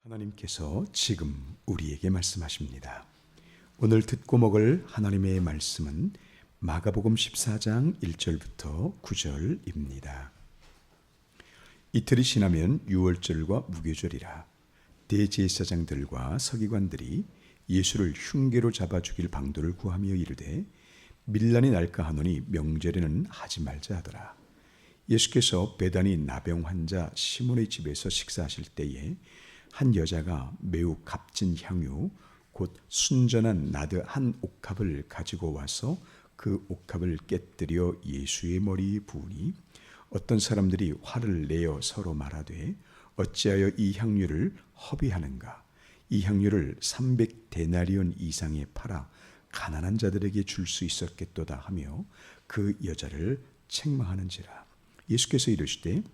하나님께서 지금 우리에게 말씀하십니다. 오늘 듣고 먹을 하나님의 말씀은 마가복음 14장 1절부터 9절입니다. 이틀이 지나면 유월절과 무교절이라 대제사장들과 서기관들이 예수를 흉계로 잡아 죽일 방도를 구하며 이르되 밀란이 날까 하노니 명절에는 하지 말자 하더라. 예수께서 베다니 나병 환자 시몬의 집에서 식사하실 때에 한 여자가 매우 값진 향유 곧 순전한 나드 한 옥합을 가지고 와서 그 옥합을 깨뜨려 예수의 머리에 부으니 어떤 사람들이 화를 내어 서로 말하되 어찌하여 이 향유를 허비하는가? 이 향유를 300데나리온 이상에 팔아 가난한 자들에게 줄 수 있었겠도다 하며 그 여자를 책망하는지라. 예수께서 이르시되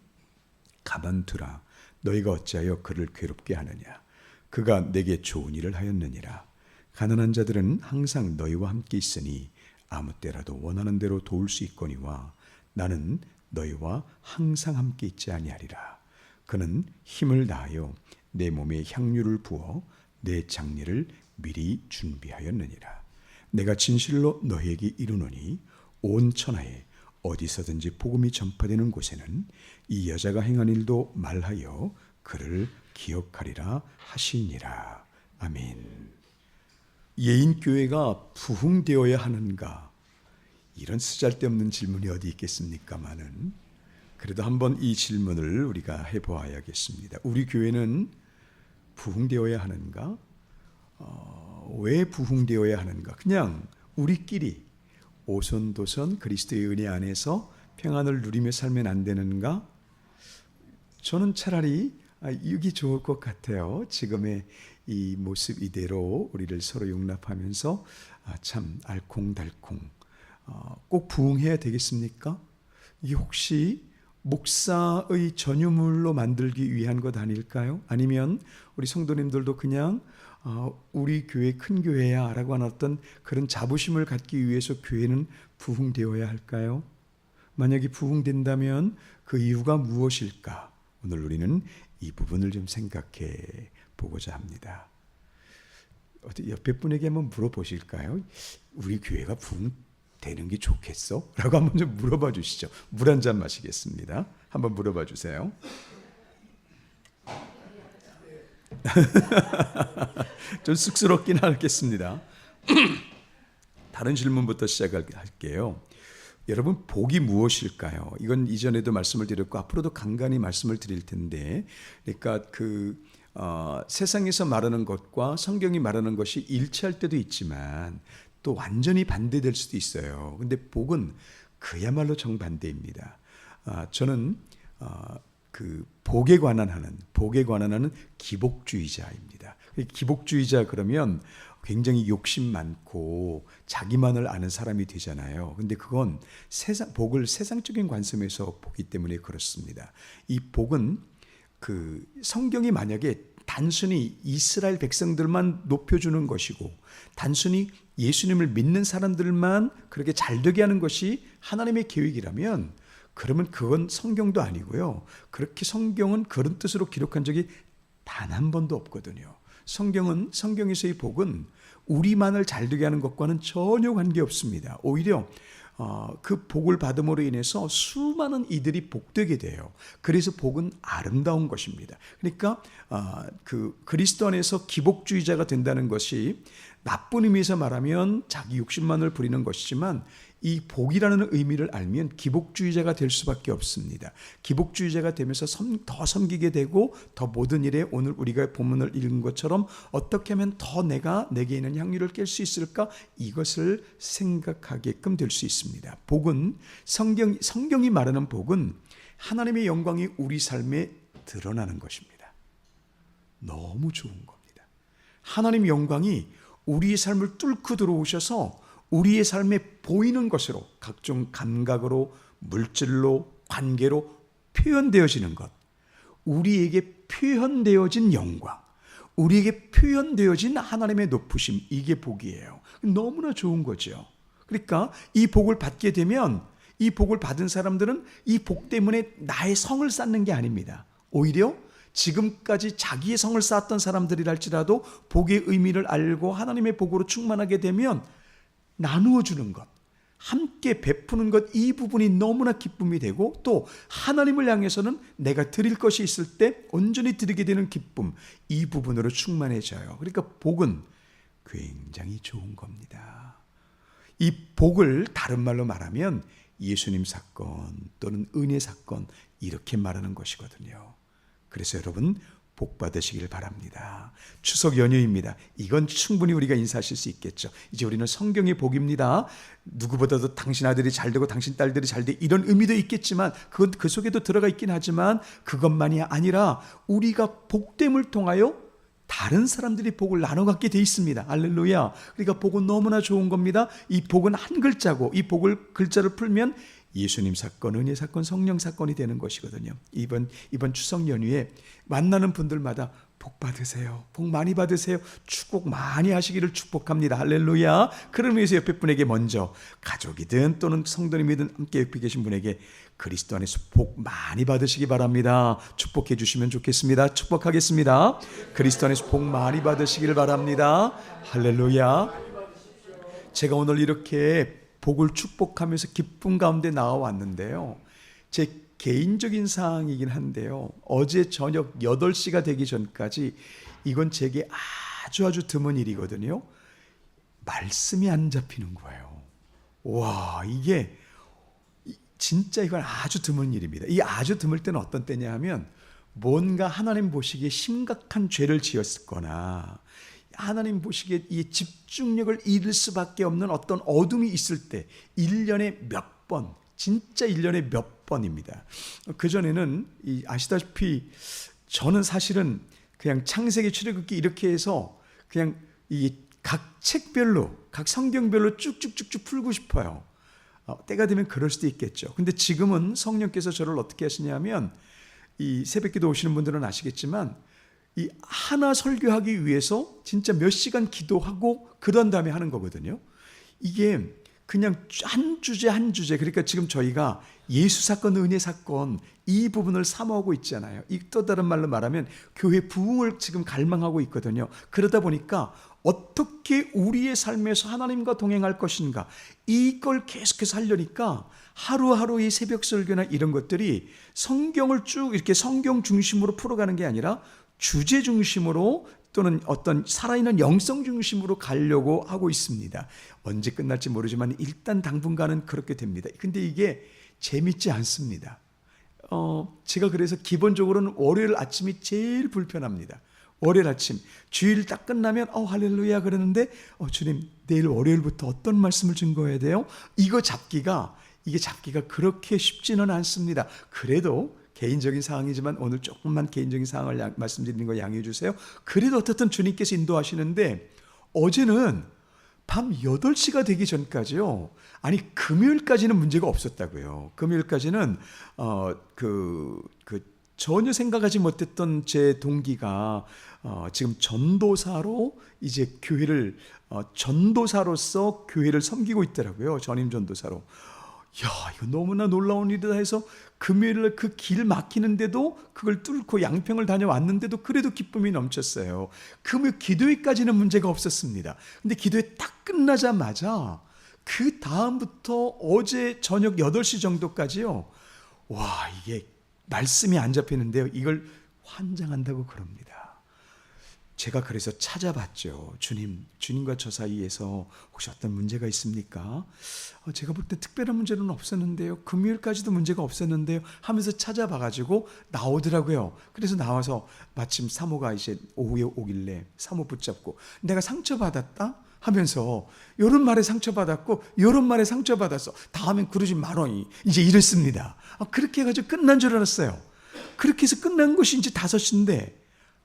가만두라. 너희가 어찌하여 그를 괴롭게 하느냐? 그가 내게 좋은 일을 하였느니라. 가난한 자들은 항상 너희와 함께 있으니 아무 때라도 원하는 대로 도울 수 있거니와 나는 너희와 항상 함께 있지 아니하리라. 그는 힘을 다하여 내 몸에 향유를 부어 내 장례를 미리 준비하였느니라. 내가 진실로 너희에게 이르노니 온 천하에 어디서든지 복음이 전파되는 곳에는 이 여자가 행한 일도 말하여 그를 기억하리라 하시니라. 아멘. 예인교회가 부흥되어야 하는가? 이런 쓰잘데없는 질문이 어디 있겠습니까마는 그래도 한번 이 질문을 우리가 해보아야겠습니다. 우리 교회는 부흥되어야 하는가? 왜 부흥되어야 하는가? 그냥 우리끼리 오손도손 그리스도의 은혜 안에서 평안을 누리며 살면 안 되는가? 저는 차라리 이게 좋을 것 같아요. 지금의 이 모습 이대로 우리를 서로 용납하면서 참 알콩달콩 꼭 부흥해야 되겠습니까? 이게 혹시 목사의 전유물로 만들기 위한 것 아닐까요? 아니면 우리 성도님들도 그냥 우리 교회 큰 교회야 라고 하는 어떤 그런 자부심을 갖기 위해서 교회는 부흥되어야 할까요? 만약에 부흥된다면 그 이유가 무엇일까? 오늘 우리는 이 부분을 좀 생각해 보고자 합니다. 옆에 분에게 한번 물어보실까요? 우리 교회가 부흥되는 게 좋겠어? 라고 한번 좀 물어봐 주시죠. 물 한 잔 마시겠습니다. 한번 물어봐 주세요. 좀 쑥스럽긴 하겠습니다. 다른 질문부터 시작할게요. 여러분, 복이 무엇일까요? 이건 이전에도 말씀을 드렸고 앞으로도 간간히 말씀을 드릴 텐데, 그러니까 세상에서 말하는 것과 성경이 말하는 것이 일치할 때도 있지만 또 완전히 반대될 수도 있어요. 근데 복은 그야말로 정반대입니다. 저는 그 복에 관한 하는 기복주의자입니다. 기복주의자 그러면 굉장히 욕심 많고 자기만을 아는 사람이 되잖아요. 근데 그건 복을 세상적인 관점에서 보기 때문에 그렇습니다. 이 복은 그 성경이 만약에 단순히 이스라엘 백성들만 높여주는 것이고 단순히 예수님을 믿는 사람들만 그렇게 잘 되게 하는 것이 하나님의 계획이라면 그러면 그건 성경도 아니고요. 그렇게 성경은 그런 뜻으로 기록한 적이 단 한 번도 없거든요. 성경에서의 복은 우리만을 잘되게 하는 것과는 전혀 관계없습니다. 오히려 그 복을 받음으로 인해서 수많은 이들이 복되게 돼요. 그래서 복은 아름다운 것입니다. 그러니까 그 그리스도 안에서 기복주의자가 된다는 것이 나쁜 의미에서 말하면 자기 욕심만을 부리는 것이지만 이 복이라는 의미를 알면 기복주의자가 될 수밖에 없습니다. 기복주의자가 되면서 더 섬기게 되고 더 모든 일에 오늘 우리가 본문을 읽은 것처럼 어떻게 하면 더 내게 있는 향유를 깰 수 있을까? 이것을 생각하게끔 될 수 있습니다. 복은 성경이 말하는 복은 하나님의 영광이 우리 삶에 드러나는 것입니다. 너무 좋은 겁니다. 하나님의 영광이 우리의 삶을 뚫고 들어오셔서 우리의 삶에 보이는 것으로 각종 감각으로 물질로 관계로 표현되어지는 것, 우리에게 표현되어진 영광, 우리에게 표현되어진 하나님의 높으심, 이게 복이에요. 너무나 좋은 거죠. 그러니까 이 복을 받게 되면 이 복을 받은 사람들은 이 복 때문에 나의 성을 쌓는 게 아닙니다. 오히려 지금까지 자기의 성을 쌓았던 사람들이랄지라도 복의 의미를 알고 하나님의 복으로 충만하게 되면 나누어 주는 것, 함께 베푸는 것, 이 부분이 너무나 기쁨이 되고, 또 하나님을 향해서는 내가 드릴 것이 있을 때 온전히 드리게 되는 기쁨, 이 부분으로 충만해져요. 그러니까 복은 굉장히 좋은 겁니다. 이 복을 다른 말로 말하면 예수님 사건 또는 은혜 사건, 이렇게 말하는 것이거든요. 그래서 여러분, 복 받으시길 바랍니다. 추석 연휴입니다. 이건 충분히 우리가 인사하실 수 있겠죠. 이제 우리는 성경의 복입니다. 누구보다도 당신 아들이 잘 되고 당신 딸들이 잘 돼, 이런 의미도 있겠지만, 그건 그 속에도 들어가 있긴 하지만, 그것만이 아니라 우리가 복됨을 통하여 다른 사람들이 복을 나눠 갖게 돼 있습니다. 할렐루야. 그러니까 복은 너무나 좋은 겁니다. 이 복은 한 글자고, 이 복을 글자를 풀면 예수님 사건, 은혜 사건, 성령 사건이 되는 것이거든요. 이번 추석 연휴에 만나는 분들마다 복 받으세요. 복 많이 받으세요. 축복 많이 하시기를 축복합니다. 할렐루야. 그러면 위해서 옆에 분에게 먼저, 가족이든 또는 성도님이든 함께 옆에 계신 분에게 그리스도 안에서 복 많이 받으시기 바랍니다. 축복해 주시면 좋겠습니다. 축복하겠습니다. 그리스도 안에서 복 많이 받으시길 바랍니다. 할렐루야. 제가 오늘 이렇게 복을 축복하면서 기쁨 가운데 나와왔는데요, 제 개인적인 사항이긴 한데요, 어제 저녁 8시가 되기 전까지 이건 제게 아주 드문 일이거든요. 말씀이 안 잡히는 거예요. 와, 이게 진짜 이건 아주 드문 일입니다. 이 아주 드물 때는 어떤 때냐 하면, 뭔가 하나님 보시기에 심각한 죄를 지었거나 하나님 보시기에 이 집중력을 잃을 수밖에 없는 어떤 어둠이 있을 때, 1년에 몇 번, 진짜 1년에 몇 번입니다. 그전에는 아시다시피 저는 사실은 그냥 창세기, 출애굽기 이렇게 해서 그냥 이 각 책별로, 각 성경별로 쭉쭉쭉쭉 풀고 싶어요. 때가 되면 그럴 수도 있겠죠. 근데 지금은 성령께서 저를 어떻게 하시냐면, 이 새벽기도 오시는 분들은 아시겠지만, 이 하나 설교하기 위해서 진짜 몇 시간 기도하고 그런 다음에 하는 거거든요. 이게 그냥 한 주제, 그러니까 지금 저희가 예수 사건, 은혜 사건, 이 부분을 사모하고 있잖아요. 또 다른 말로 말하면 교회 부흥을 지금 갈망하고 있거든요. 그러다 보니까 어떻게 우리의 삶에서 하나님과 동행할 것인가, 이걸 계속해서 하려니까 하루하루 이 새벽 설교나 이런 것들이 성경을 쭉 이렇게 성경 중심으로 풀어가는 게 아니라 주제 중심으로, 또는 어떤 살아있는 영성 중심으로 가려고 하고 있습니다. 언제 끝날지 모르지만 일단 당분간은 그렇게 됩니다. 근데 이게 재밌지 않습니다. 제가 그래서 기본적으로는 월요일 아침이 제일 불편합니다. 월요일 아침, 주일 딱 끝나면 할렐루야 그러는데, 주님 내일 월요일부터 어떤 말씀을 증거해야 돼요? 이게 잡기가 그렇게 쉽지는 않습니다. 그래도 개인적인 사항이지만 오늘 조금만 개인적인 사항을 말씀드리는 거 양해해 주세요. 그래도 어떻든 주님께서 인도하시는데, 어제는 밤 8시가 되기 전까지요, 아니 금요일까지는 문제가 없었다고요. 금요일까지는 전혀 생각하지 못했던 제 동기가 지금 전도사로 이제 교회를 전도사로서 교회를 섬기고 있더라고요. 전임 전도사로. 이거 너무나 놀라운 일이다 해서 금요일날 그 길 막히는데도 그걸 뚫고 양평을 다녀왔는데도 그래도 기쁨이 넘쳤어요. 금요일 기도회까지는 문제가 없었습니다. 근데 기도회 딱 끝나자마자 그 다음부터 어제 저녁 8시 정도까지요, 이게 말씀이 안 잡히는데요, 이걸 환장한다고 그럽니다. 제가 그래서 찾아봤죠. 주님과 저 사이에서 혹시 어떤 문제가 있습니까? 제가 볼 때 특별한 문제는 없었는데요, 금요일까지도 문제가 없었는데요 하면서 찾아봐가지고 나오더라고요. 그래서 나와서 마침 사모가 이제 오후에 오길래 사모 붙잡고, 내가 상처받았다 하면서 요런 말에 상처받았고 요런 말에 상처받았어, 다음엔 그러지 말어, 이제 이랬습니다. 그렇게 해가지고 끝난 줄 알았어요. 그렇게 해서 끝난 것이 이제 5시인데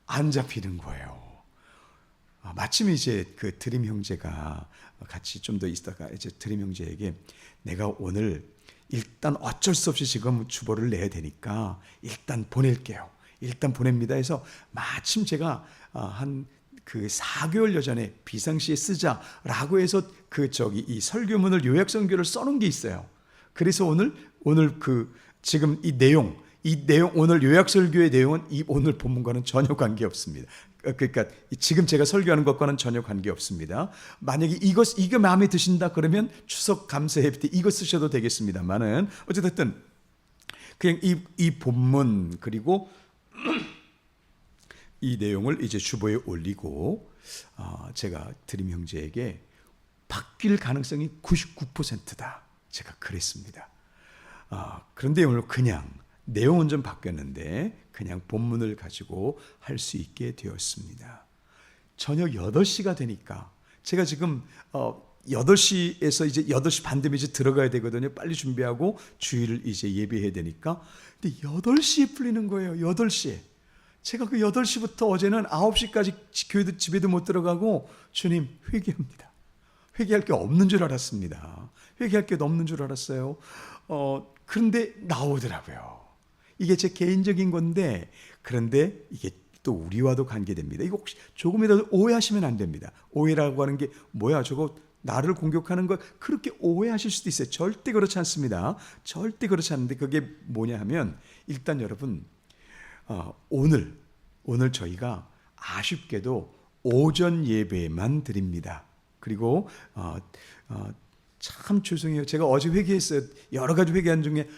안 잡히는 거예요. 마침 이제 그 드림 형제가 같이 좀 더 있다가 이제 드림 형제에게, 내가 오늘 일단 어쩔 수 없이 지금 주보를 내야 되니까 일단 보낼게요. 일단 보냅니다 해서, 마침 제가 한 4개월 전에 비상시에 쓰자라고 해서 이 설교문을 요약 설교를 써놓은 게 있어요. 그래서 오늘 지금 이 내용, 이 내용, 오늘 요약설교의 내용은 이 오늘 본문과는 전혀 관계없습니다. 그러니까 지금 제가 설교하는 것과는 전혀 관계없습니다. 만약에 이거 마음에 드신다 그러면 추석 감사 예배 때 이거 쓰셔도 되겠습니다만은 어쨌든 그냥 이 본문 그리고 이 내용을 이제 주보에 올리고 제가 드림 형제에게 바뀔 가능성이 99%다. 제가 그랬습니다. 그런데 오늘 그냥 내용은 좀 바뀌었는데 그냥 본문을 가지고 할 수 있게 되었습니다. 저녁 8시가 되니까 제가 지금 8시에서 이제 8시 반 되면 이제 들어가야 되거든요. 빨리 준비하고 주일을 이제 예배해야 되니까. 근데 8시에 풀리는 거예요. 8시에. 제가 그 8시부터 어제는 9시까지 교회도 집에도 못 들어가고 주님 회개합니다. 회개할 게 없는 줄 알았습니다. 회개할 게 없는 줄 알았어요. 그런데 나오더라고요. 이게 제 개인적인 건데 그런데 이게 또 우리와도 관계됩니다. 이거 혹시 조금이라도 오해하시면 안 됩니다. 오해라고 하는 게 뭐야 저거 나를 공격하는 거 그렇게 오해하실 수도 있어요. 절대 그렇지 않습니다. 절대 그렇지 않은데 그게 뭐냐 하면 일단 여러분 오늘 저희가 아쉽게도 오전 예배만 드립니다. 그리고 참 죄송해요. 제가 어제 회개했어요. 여러 가지 회개한 중에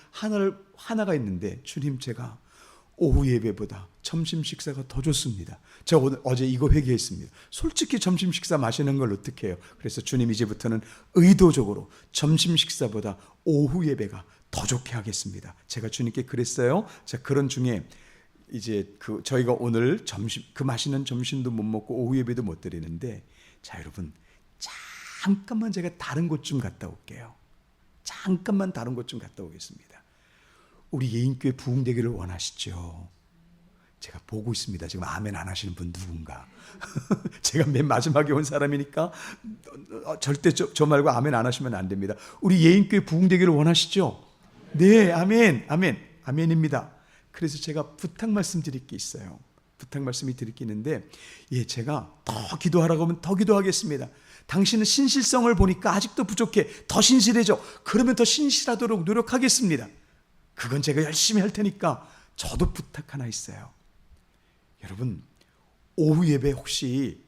하나가 있는데 주님 제가 오후 예배보다 점심 식사가 더 좋습니다. 제가 어제 이거 회개했습니다. 솔직히 점심 식사 마시는 걸 어떻게 해요? 그래서 주님 이제부터는 의도적으로 점심 식사보다 오후 예배가 더 좋게 하겠습니다. 제가 주님께 그랬어요. 자, 그런 중에 이제 저희가 오늘 맛있는 점심도 못 먹고 오후 예배도 못 드리는데 자 여러분 잠깐만 제가 다른 곳 좀 갔다 올게요. 잠깐만 다른 곳 좀 갔다 오겠습니다. 우리 예인교회 부흥되기를 원하시죠? 제가 보고 있습니다. 지금 아멘 안 하시는 분 누군가. 제가 맨 마지막에 온 사람이니까 절대 저 말고 아멘 안 하시면 안 됩니다. 우리 예인교회 부흥되기를 원하시죠? 네, 아멘, 아멘, 아멘입니다. 그래서 제가 부탁 말씀 드릴 게 있어요. 부탁 말씀이 드릴 게 있는데 제가 더 기도하라고 하면 더 기도하겠습니다. 당신은 신실성을 보니까 아직도 부족해. 더 신실해져. 그러면 더 신실하도록 노력하겠습니다. 그건 제가 열심히 할 테니까 저도 부탁 하나 있어요. 여러분 오후 예배 혹시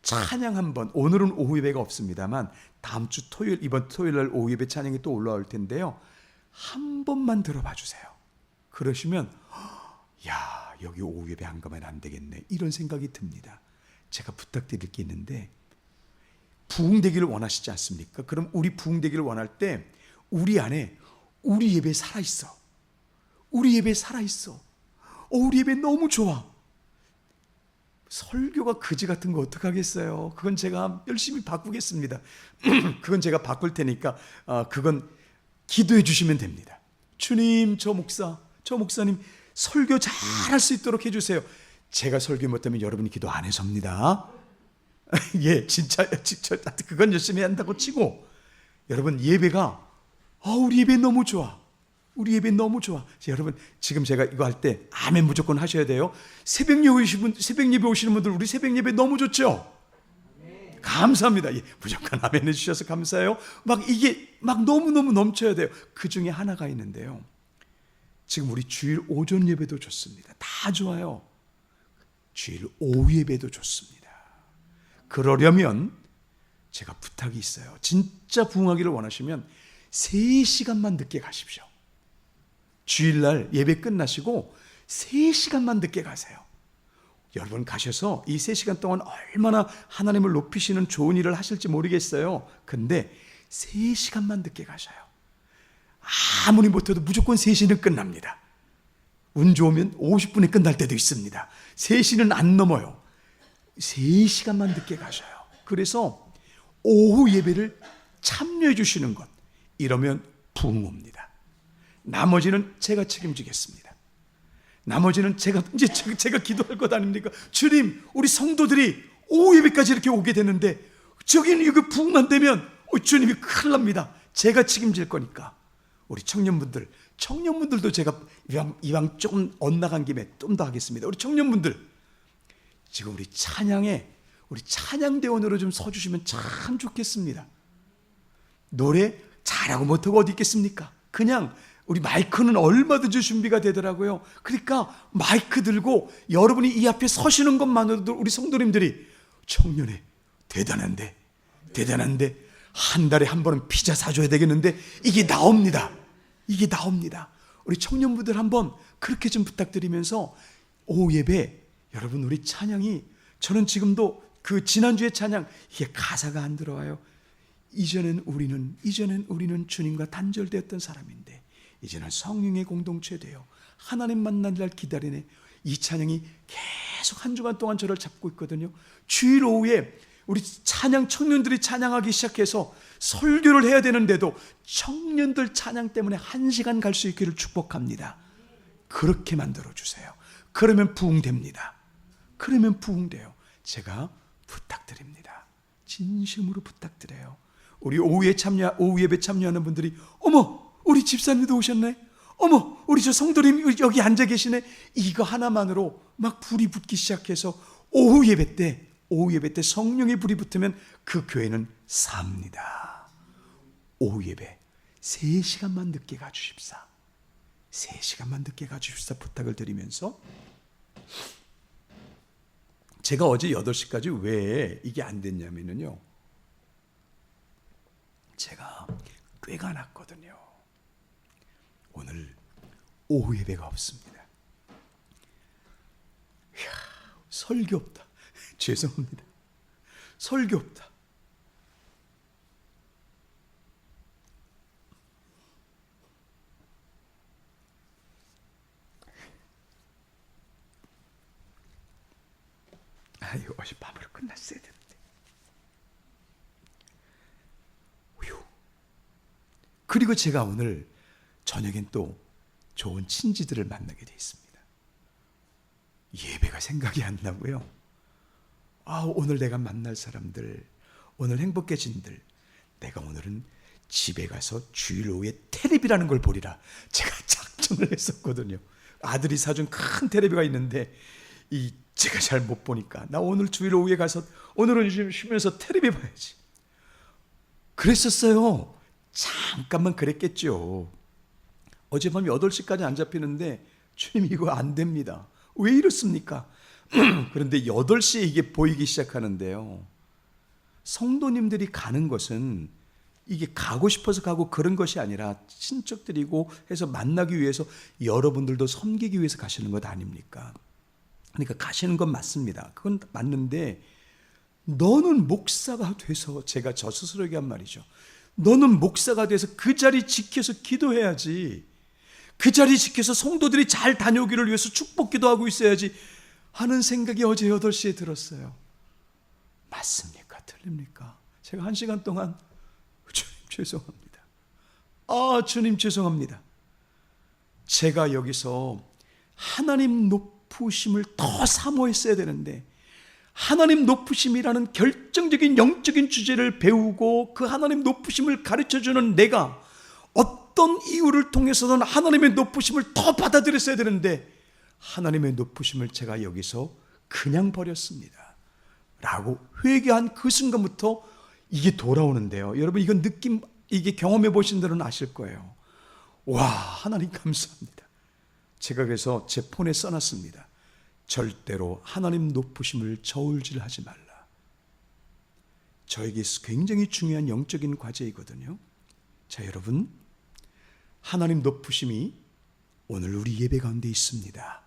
찬양 한번 오늘은 오후 예배가 없습니다만 다음 주 이번 토요일 날 오후 예배 찬양이 또 올라올 텐데요. 한 번만 들어봐 주세요. 그러시면 야 여기 오후 예배 안 가면 안 되겠네 이런 생각이 듭니다. 제가 부탁드릴 게 있는데 부흥되기를 원하시지 않습니까? 그럼 우리 부흥되기를 원할 때 우리 안에 우리 예배 살아있어. 우리 예배 살아있어. 우리 예배 너무 좋아. 설교가 그지 같은 거 어떡하겠어요? 그건 제가 열심히 바꾸겠습니다. 그건 제가 바꿀 테니까 그건 기도해 주시면 됩니다. 주님 저 목사님 설교 잘할 수 있도록 해주세요. 제가 설교 못하면 여러분이 기도 안 해서입니다. 예, 진짜 그건 열심히 한다고 치고 여러분 예배가 우리 예배 너무 좋아. 우리 예배 너무 좋아. 여러분 지금 제가 이거 할 때 아멘 무조건 하셔야 돼요. 새벽 예배 오시는 분들 우리 새벽 예배 너무 좋죠? 감사합니다. 예, 무조건 아멘 해주셔서 감사해요. 이게 너무너무 넘쳐야 돼요. 그 중에 하나가 있는데요. 지금 우리 주일 오전 예배도 좋습니다. 다 좋아요. 주일 오후 예배도 좋습니다. 그러려면 제가 부탁이 있어요. 진짜 부흥하기를 원하시면 3시간만 늦게 가십시오. 주일날 예배 끝나시고 3시간만 늦게 가세요. 여러분 가셔서 이 3시간 동안 얼마나 하나님을 높이시는 좋은 일을 하실지 모르겠어요. 근데 3시간만 늦게 가셔요. 아무리 못해도 무조건 3시는 끝납니다. 운 좋으면 50분에 끝날 때도 있습니다. 3시는 안 넘어요. 3시간만 늦게 가셔요. 그래서 오후 예배를 참여해 주시는 것, 이러면 부흥 옵니다. 나머지는 제가 책임지겠습니다. 나머지는 제가 기도할 것 아닙니까? 주님, 우리 성도들이 오후 예배까지 이렇게 오게 되는데 저기는 이거 부흥 안 되면 주님이 큰일 납니다. 제가 책임질 거니까. 우리 청년분들도 제가 이왕 조금 엇나간 김에 좀 더 하겠습니다. 우리 청년분들 지금 우리 찬양대원으로 좀 서주시면 참 좋겠습니다. 노래 잘하고 못하고 어디 있겠습니까? 그냥 우리 마이크는 얼마든지 준비가 되더라고요. 그러니까 마이크 들고 여러분이 이 앞에 서시는 것만으로도 우리 성도님들이 청년회 대단한데 한 달에 한 번은 피자 사줘야 되겠는데 이게 나옵니다. 이게 나옵니다. 우리 청년부들 한번 그렇게 좀 부탁드리면서 오후 예배 여러분 우리 찬양이 저는 지금도 그 지난주의 찬양 이게 가사가 안 들어와요. 이전엔 우리는 주님과 단절되었던 사람인데 이제는 성령의 공동체 되어 하나님 만날 날 기다리네. 이 찬양이 계속 한 주간 동안 저를 잡고 있거든요. 주일 오후에 우리 찬양 청년들이 찬양하기 시작해서 설교를 해야 되는데도 청년들 찬양 때문에 1시간 갈 수 있기를 축복합니다. 그렇게 만들어주세요. 그러면 부흥됩니다. 그러면 부흥돼요. 제가 부탁드립니다. 진심으로 부탁드려요. 우리 오후 예배 참여하는 분들이 어머 우리 집사님도 오셨네. 어머 우리 저 성도님 여기 앉아 계시네. 이거 하나만으로 막 불이 붙기 시작해서 오후 예배 때 성령의 불이 붙으면 그 교회는 삽니다. 오후 예배 3시간만 늦게 가주십사. 3시간만 늦게 가주십사 부탁을 드리면서 제가 어제 8시까지 왜 이게 안 됐냐면요. 제가 꾀가 났거든요. 오늘 오후 예배가 없습니다. 이야, 설교 없다. 죄송합니다. 설교 없다. 아유, 어젯밤으로 끝났어야 되는데. 휴. 그리고 제가 오늘 저녁엔 또 좋은 친지들을 만나게 돼 있습니다. 예배가 생각이 안 나고요. 오늘 내가 만날 사람들, 오늘 행복해진들, 내가 오늘은 집에 가서 주일 오후에 텔레비라는 걸 보리라 제가 작정을 했었거든요. 아들이 사준 큰 텔레비가 있는데 제가 잘 못 보니까 나 오늘 주일 오후에 가서 오늘은 쉬면서 텔레비 봐야지. 그랬었어요. 잠깐만 그랬겠죠. 어젯밤 8시까지 안 잡히는데 주님 이거 안 됩니다. 왜 이렇습니까? 그런데 8시에 이게 보이기 시작하는데요. 성도님들이 가는 것은 이게 가고 싶어서 가고 그런 것이 아니라 친척들이고 해서 만나기 위해서 여러분들도 섬기기 위해서 가시는 것 아닙니까? 그러니까 가시는 건 맞습니다. 그건 맞는데 너는 목사가 돼서 제가 저 스스로에게 한 말이죠. 너는 목사가 돼서 그 자리 지켜서 기도해야지. 그 자리 지켜서 성도들이 잘 다녀오기를 위해서 축복 기도하고 있어야지 하는 생각이 어제 8시에 들었어요. 맞습니까? 틀립니까? 제가 1시간 동안 주님 죄송합니다. 주님 죄송합니다. 제가 여기서 하나님 높으심을 더 사모했어야 되는데 하나님 높으심이라는 결정적인 영적인 주제를 배우고 그 하나님 높으심을 가르쳐주는 내가 어떤 이유를 통해서든 하나님의 높으심을 더 받아들였어야 되는데 하나님의 높으심을 제가 여기서 그냥 버렸습니다 라고 회개한 그 순간부터 이게 돌아오는데요. 여러분 이건 이게 경험해 보신 분들은 아실 거예요. 와, 하나님 감사합니다. 제가 그래서 제 폰에 써놨습니다. 절대로 하나님 높으심을 저울질하지 말라. 저에게 굉장히 중요한 영적인 과제이거든요. 자, 여러분, 하나님 높으심이 오늘 우리 예배 가운데 있습니다.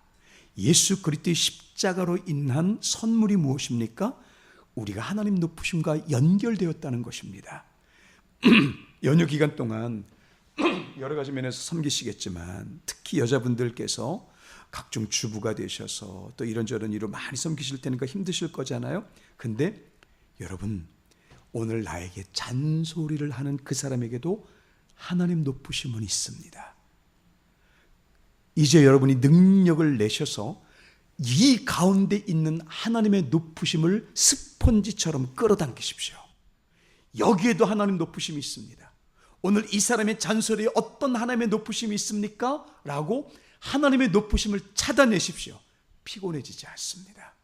예수 그리스도의 십자가로 인한 선물이 무엇입니까? 우리가 하나님 높으심과 연결되었다는 것입니다. 연휴 기간 동안 여러 가지 면에서 섬기시겠지만 특히 여자분들께서 각종 주부가 되셔서 또 이런저런 일로 많이 섬기실 테니까 힘드실 거잖아요. 근데 여러분, 오늘 나에게 잔소리를 하는 그 사람에게도 하나님 높으심은 있습니다. 이제 여러분이 능력을 내셔서 이 가운데 있는 하나님의 높으심을 스펀지처럼 끌어당기십시오. 여기에도 하나님 높으심이 있습니다. 오늘 이 사람의 잔소리에 어떤 하나님의 높으심이 있습니까? 라고 하나님의 높으심을 찾아내십시오. 피곤해지지 않습니다.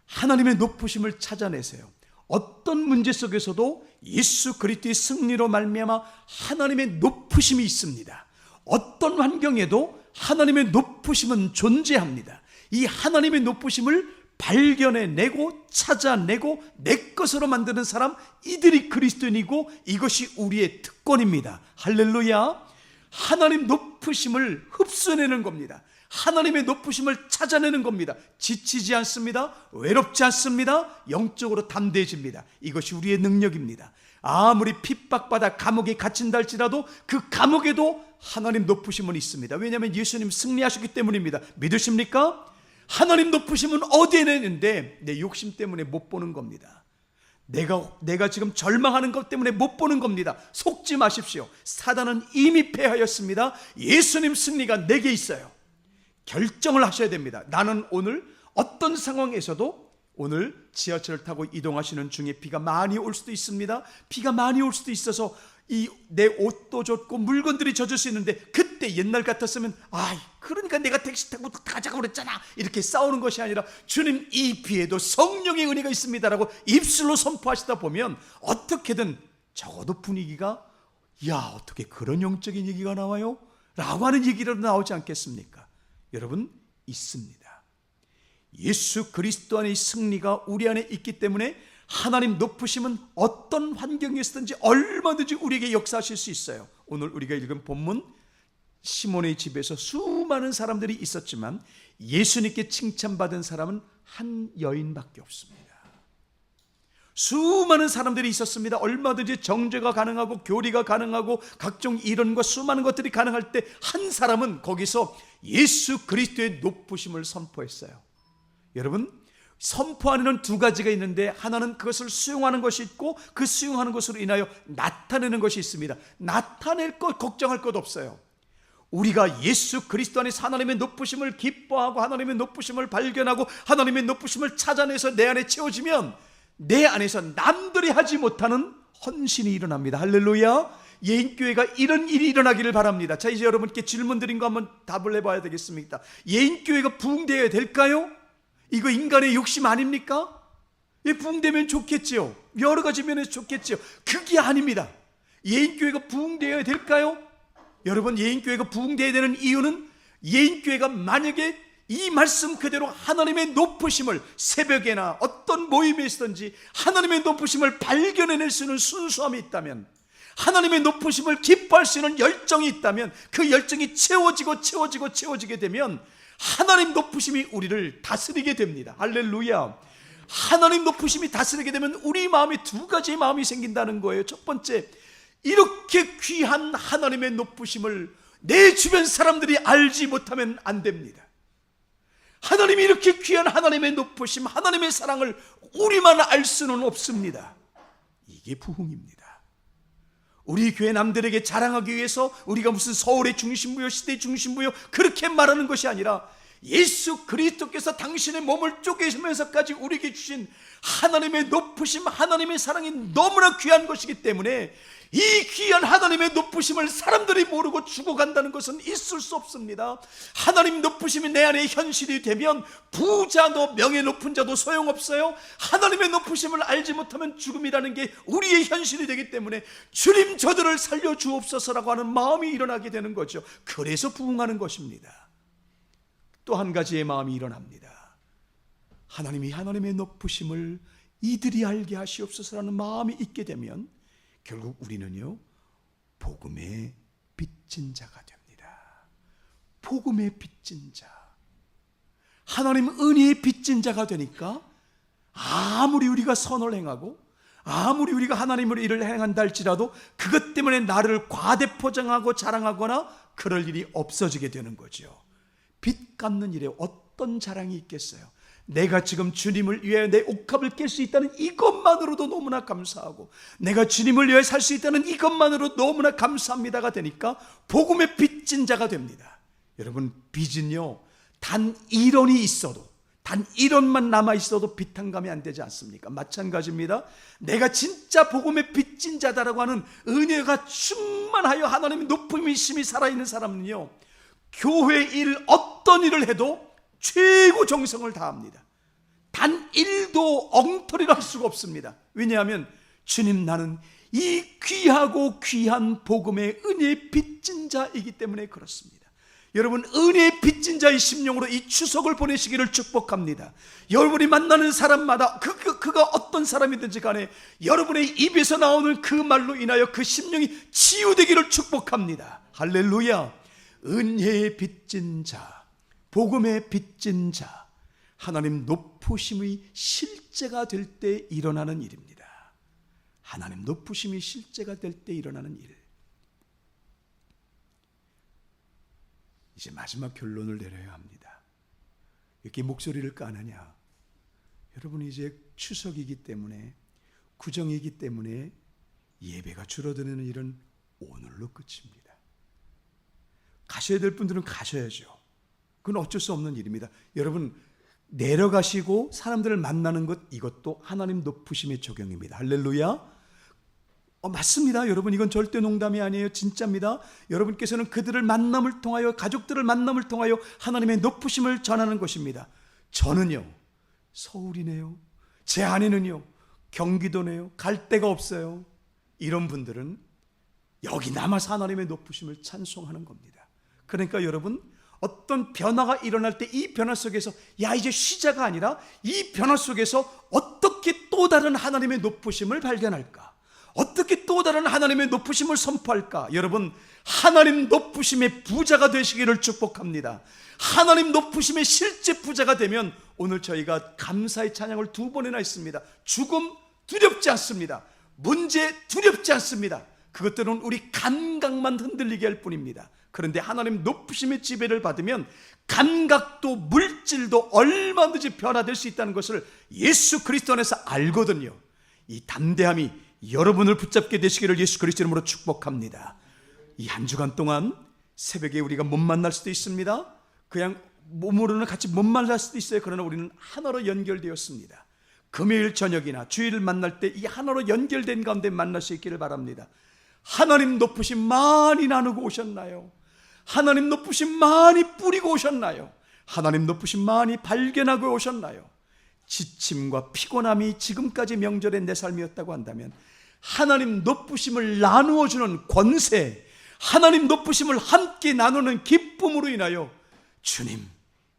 하나님의 높으심을 찾아내세요. 어떤 문제 속에서도 예수 그리스도의 승리로 말미암아 하나님의 높으심이 있습니다. 어떤 환경에도 하나님의 높으심은 존재합니다. 이 하나님의 높으심을 발견해내고 찾아내고 내 것으로 만드는 사람, 이들이 그리스도인이고 이것이 우리의 특권입니다. 할렐루야. 하나님 높으심을 흡수해내는 겁니다. 하나님의 높으심을 찾아내는 겁니다. 지치지 않습니다. 외롭지 않습니다. 영적으로 담대해집니다. 이것이 우리의 능력입니다. 아무리 핍박받아 감옥에 갇힌다 할지라도 그 감옥에도 하나님 높으심은 있습니다. 왜냐하면 예수님 승리하셨기 때문입니다. 믿으십니까? 하나님 높으심은 어디에 있는데 내 욕심 때문에 못 보는 겁니다. 내가 지금 절망하는 것 때문에 못 보는 겁니다. 속지 마십시오. 사단은 이미 패하였습니다. 예수님 승리가 내게 있어요. 결정을 하셔야 됩니다. 나는 오늘 어떤 상황에서도, 오늘 지하철을 타고 이동하시는 중에 비가 많이 올 수도 있습니다. 비가 많이 올 수도 있어서 내 옷도 젖고 물건들이 젖을 수 있는데, 그때 옛날 같았으면 그러니까 내가 택시 타고 가자고 그랬잖아, 이렇게 싸우는 것이 아니라 주님, 이 비에도 성령의 은혜가 있습니다라고 입술로 선포하시다 보면 어떻게든 적어도 분위기가 어떻게 그런 영적인 얘기가 나와요? 라고 하는 얘기라도 나오지 않겠습니까? 여러분, 있습니다. 예수 그리스도 안의 승리가 우리 안에 있기 때문에 하나님 높으심은 어떤 환경에서든지 얼마든지 우리에게 역사하실 수 있어요. 오늘 우리가 읽은 본문, 시몬의 집에서 수많은 사람들이 있었지만 예수님께 칭찬받은 사람은 한 여인밖에 없습니다. 수많은 사람들이 있었습니다. 얼마든지 정죄가 가능하고 교리가 가능하고 각종 이론과 수많은 것들이 가능할 때 한 사람은 거기서 예수 그리스도의 높으심을 선포했어요. 여러분, 선포하는 두 가지가 있는데, 하나는 그것을 수용하는 것이 있고 그 수용하는 것으로 인하여 나타내는 것이 있습니다. 나타낼 것, 걱정할 것 없어요. 우리가 예수 그리스도 안에 하나님의 높으심을 기뻐하고 하나님의 높으심을 발견하고 하나님의 높으심을 찾아내서 내 안에 채워지면 내 안에서 남들이 하지 못하는 헌신이 일어납니다. 할렐루야. 예인교회가 이런 일이 일어나기를 바랍니다. 자, 이제 여러분께 질문 드린 거 한번 답을 해봐야 되겠습니다. 예인교회가 부흥되어야 될까요? 이거 인간의 욕심 아닙니까? 부흥되면 좋겠지요. 여러 가지 면에서 좋겠지요. 그게 아닙니다. 예인교회가 부흥되어야 될까요? 여러분, 예인교회가 부흥되어야 되는 이유는, 예인교회가 만약에 이 말씀 그대로 하나님의 높으심을, 새벽에나 어떤 모임에 있든지 하나님의 높으심을 발견해낼 수 있는 순수함이 있다면, 하나님의 높으심을 기뻐할 수 있는 열정이 있다면, 그 열정이 채워지게 되면 하나님 높으심이 우리를 다스리게 됩니다. 할렐루야. 하나님 높으심이 다스리게 되면 우리 마음에 두 가지의 마음이 생긴다는 거예요. 첫 번째, 이렇게 귀한 하나님의 높으심을 내 주변 사람들이 알지 못하면 안 됩니다. 하나님이 이렇게 귀한 하나님의 높으심, 하나님의 사랑을 우리만 알 수는 없습니다. 이게 부흥입니다. 우리 교회 남들에게 자랑하기 위해서 우리가 무슨 서울의 중심부요, 시대의 중심부요, 그렇게 말하는 것이 아니라 예수 그리스도께서 당신의 몸을 쪼개시면서까지 우리에게 주신 하나님의 높으심, 하나님의 사랑이 너무나 귀한 것이기 때문에 이 귀한 하나님의 높으심을 사람들이 모르고 죽어간다는 것은 있을 수 없습니다. 하나님 높으심이 내 안에 현실이 되면 부자도 명예 높은 자도 소용없어요. 하나님의 높으심을 알지 못하면 죽음이라는 게 우리의 현실이 되기 때문에 주님, 저들을 살려주옵소서라고 하는 마음이 일어나게 되는 거죠. 그래서 부흥하는 것입니다. 또 한 가지의 마음이 일어납니다. 하나님이 하나님의 높으심을 이들이 알게 하시옵소서라는 마음이 있게 되면 결국 우리는요, 복음의 빚진 자가 됩니다. 복음의 빚진 자, 하나님 은혜의 빚진 자가 되니까 아무리 우리가 선을 행하고 아무리 우리가 하나님으로 일을 행한다 할지라도 그것 때문에 나를 과대포장하고 자랑하거나 그럴 일이 없어지게 되는 거죠. 빚 갚는 일에 어떤 자랑이 있겠어요? 내가 지금 주님을 위해 내 옥합을 깰 수 있다는 이것만으로도 너무나 감사하고, 내가 주님을 위해 살 수 있다는 이것만으로 너무나 감사합니다가 되니까 복음의 빚진 자가 됩니다. 여러분, 빚은요, 단 1원이 있어도, 단 1원만 남아있어도 비탄감이 안 되지 않습니까? 마찬가지입니다. 내가 진짜 복음의 빚진 자다라고 하는 은혜가 충만하여 하나님의 높음이 심히 살아있는 사람은요, 교회 일, 어떤 일을 해도 최고 정성을 다합니다. 단 1도 엉터리를 할 수가 없습니다. 왜냐하면 주님, 나는 이 귀하고 귀한 복음의 은혜의 빚진 자이기 때문에 그렇습니다. 여러분, 은혜의 빚진 자의 심령으로 이 추석을 보내시기를 축복합니다. 여러분이 만나는 사람마다 그가 어떤 사람이든지 간에 여러분의 입에서 나오는 그 말로 인하여 그 심령이 치유되기를 축복합니다. 할렐루야. 은혜의 빚진 자, 복음의 빚진 자, 하나님 높으심의 실제가 될 때 일어나는 일입니다. 하나님 높으심이 실제가 될 때 일어나는 일. 이제 마지막 결론을 내려야 합니다. 이렇게 목소리를 까느냐? 여러분이 이제 추석이기 때문에, 구정이기 때문에 예배가 줄어드는 일은 오늘로 끝입니다. 가셔야 될 분들은 가셔야죠. 그건 어쩔 수 없는 일입니다. 여러분, 내려가시고 사람들을 만나는 것, 이것도 하나님 높으심의 적용입니다. 할렐루야. 맞습니다. 여러분, 이건 절대 농담이 아니에요. 진짜입니다. 여러분께서는 그들을 만남을 통하여, 가족들을 만남을 통하여 하나님의 높으심을 전하는 것입니다. 저는요, 서울이네요. 제 아내는요, 경기도네요. 갈 데가 없어요. 이런 분들은 여기 남아서 하나님의 높으심을 찬송하는 겁니다. 그러니까 여러분, 어떤 변화가 일어날 때 이 변화 속에서 야, 이제 쉬자가 아니라 이 변화 속에서 어떻게 또 다른 하나님의 높으심을 발견할까? 어떻게 또 다른 하나님의 높으심을 선포할까? 여러분, 하나님 높으심의 부자가 되시기를 축복합니다. 하나님 높으심의 실제 부자가 되면 오늘 저희가 감사의 찬양을 2번이나 했습니다. 죽음 두렵지 않습니다. 문제 두렵지 않습니다. 그것들은 우리 감각만 흔들리게 할 뿐입니다. 그런데 하나님 높으심의 지배를 받으면 감각도 물질도 얼마든지 변화될 수 있다는 것을 예수 그리스도 안에서 알거든요. 이 담대함이 여러분을 붙잡게 되시기를 예수 그리스도 이름으로 축복합니다. 이 한 주간 동안 새벽에 우리가 못 만날 수도 있습니다. 그냥 몸으로는 같이 못 만날 수도 있어요. 그러나 우리는 하나로 연결되었습니다. 금요일 저녁이나 주일을 만날 때 이 하나로 연결된 가운데 만날 수 있기를 바랍니다. 하나님 높으심 많이 나누고 오셨나요? 하나님 높으심 많이 뿌리고 오셨나요? 하나님 높으심 많이 발견하고 오셨나요? 지침과 피곤함이 지금까지 명절의 내 삶이었다고 한다면 하나님 높으심을 나누어주는 권세, 하나님 높으심을 함께 나누는 기쁨으로 인하여 주님,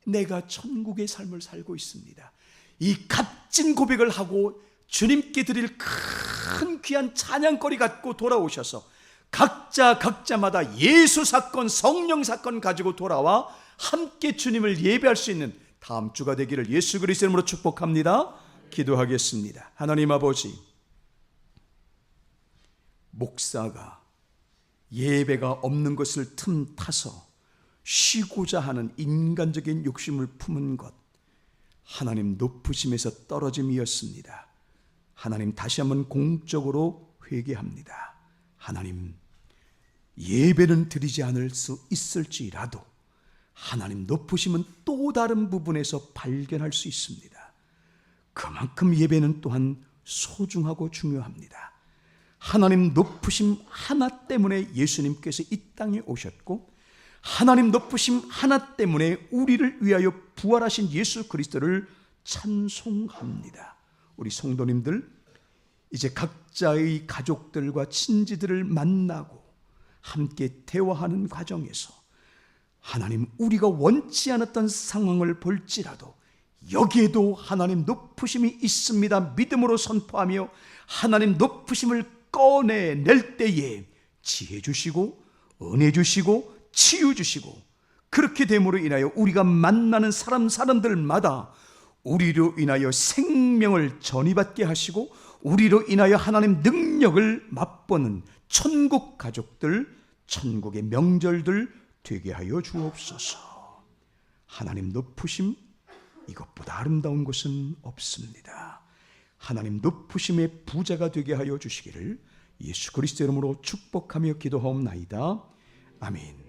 내가 천국의 삶을 살고 있습니다. 이 값진 고백을 하고 주님께 드릴 큰 귀한 찬양거리 갖고 돌아오셔서 각자마다 예수 사건, 성령 사건 가지고 돌아와 함께 주님을 예배할 수 있는 다음 주가 되기를 예수 그리스도 이름으로 축복합니다. 기도하겠습니다. 하나님 아버지, 목사가 예배가 없는 것을 틈타서 쉬고자 하는 인간적인 욕심을 품은 것, 하나님 높으심에서 떨어짐이었습니다. 하나님 다시 한번 공적으로 회개합니다. 하나님, 예배는 드리지 않을 수 있을지라도 하나님 높으심은 또 다른 부분에서 발견할 수 있습니다. 그만큼 예배는 또한 소중하고 중요합니다. 하나님 높으심 하나 때문에 예수님께서 이 땅에 오셨고, 하나님 높으심 하나 때문에 우리를 위하여 부활하신 예수 그리스도를 찬송합니다. 우리 성도님들, 이제 각자의 가족들과 친지들을 만나고 함께 대화하는 과정에서 하나님, 우리가 원치 않았던 상황을 볼지라도 여기에도 하나님 높으심이 있습니다. 믿음으로 선포하며 하나님 높으심을 꺼내낼 때에 지혜 주시고 은혜 주시고 치유 주시고, 그렇게 됨으로 인하여 우리가 만나는 사람들마다 우리로 인하여 생명을 전이받게 하시고 우리로 인하여 하나님 능력을 맛보는 천국 가족들, 천국의 명절들 되게 하여 주옵소서. 하나님 높으심, 이것보다 아름다운 것은 없습니다. 하나님 높으심의 부자가 되게 하여 주시기를 예수 그리스도 이름으로 축복하며 기도하옵나이다. 아멘.